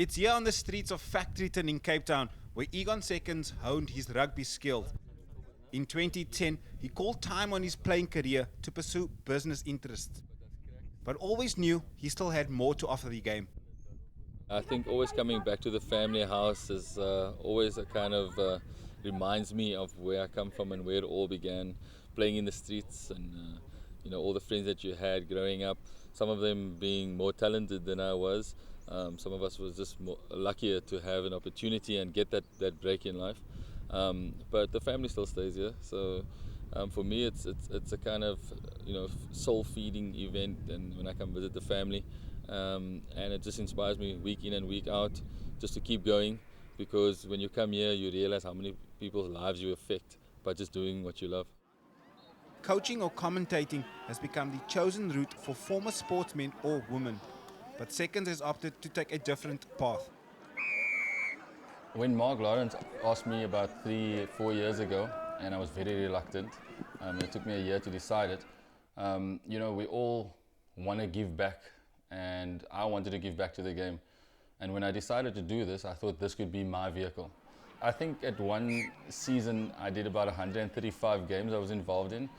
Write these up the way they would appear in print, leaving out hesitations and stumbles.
It's here on the streets of Factreton in Cape Town where Egon Seconds honed his rugby skills. In 2010, he called time on his playing career to pursue business interests, but always knew he still had more to offer the game. I think always coming back to the family house is always a kind of reminds me of where I come from and where it all began, playing in the streets and all the friends that you had growing up. Some of them being more talented than I was. Some of us was just luckier to have an opportunity and get that break in life. But the family still stays here. So for me, it's a kind of soul feeding event, and when I come visit the family. And it just inspires me week in and week out just to keep going, because when you come here you realize how many people's lives you affect by just doing what you love. Coaching or commentating has become the chosen route for former sportsmen or women, but Seconds has opted to take a different path. When Mark Lawrence asked me about 3-4 years ago, and I was very reluctant, it took me a year to decide it. We all want to give back, and I wanted to give back to the game. And when I decided to do this, I thought this could be my vehicle. I think at one season I did about 135 games I was involved in.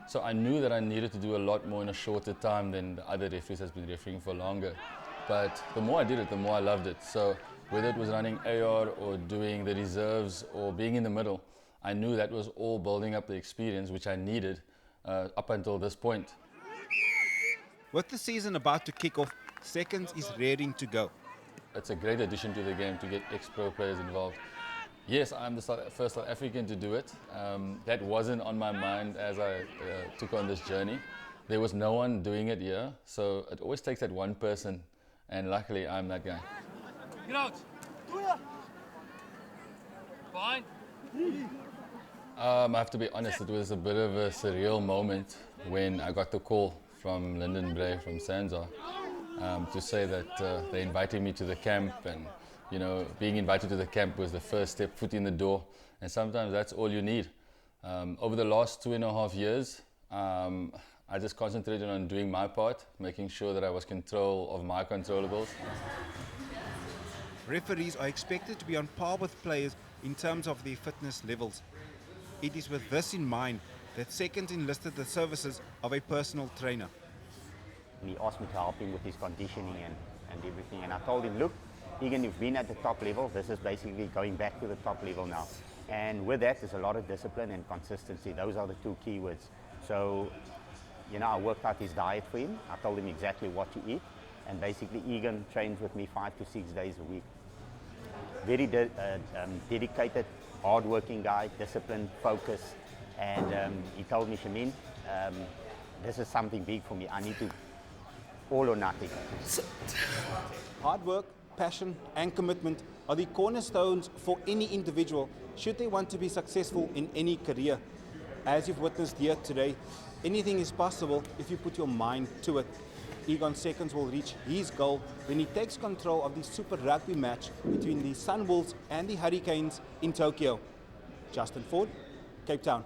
So I knew that I needed to do a lot more in a shorter time than the other referees has been refereeing for longer. But the more I did it, the more I loved it. So whether it was running AR or doing the reserves or being in the middle, I knew that was all building up the experience which I needed up until this point. With the season about to kick off, Seconds is raring to go. It's a great addition to the game to get ex-pro players involved. Yes, I'm the first South African to do it. That wasn't on my mind as I took on this journey. There was no one doing it here, so it always takes that one person, and luckily I'm that guy. Get out! Fine. I have to be honest, it was a bit of a surreal moment when I got the call from Lyndon Bray from Sansa to say that they invited me to the camp, and being invited to the camp was the first step, foot in the door, and sometimes that's all you need. Over the last 2.5 years, I just concentrated on doing my part, making sure that I was control of my controllables. Referees are expected to be on par with players in terms of their fitness levels. It is with this in mind that Seconds enlisted the services of a personal trainer. He asked me to help him with his conditioning and everything, and I told him, look, Egan, you've been at the top level, this is basically going back to the top level now. And with that, there's a lot of discipline and consistency. Those are the two key words. So, I worked out his diet for him. I told him exactly what to eat. And basically, Egan trains with me 5 to 6 days a week. Very dedicated, hard-working guy, disciplined, focused. And he told me, Shamin, this is something big for me. I need to all or nothing. Hard work, passion and commitment are the cornerstones for any individual should they want to be successful in any career. As you've witnessed here today, anything is possible if you put your mind to it. Egon Seconds will reach his goal when he takes control of the Super Rugby match between the Sunwolves and the Hurricanes in Tokyo. Justin Ford, Cape Town.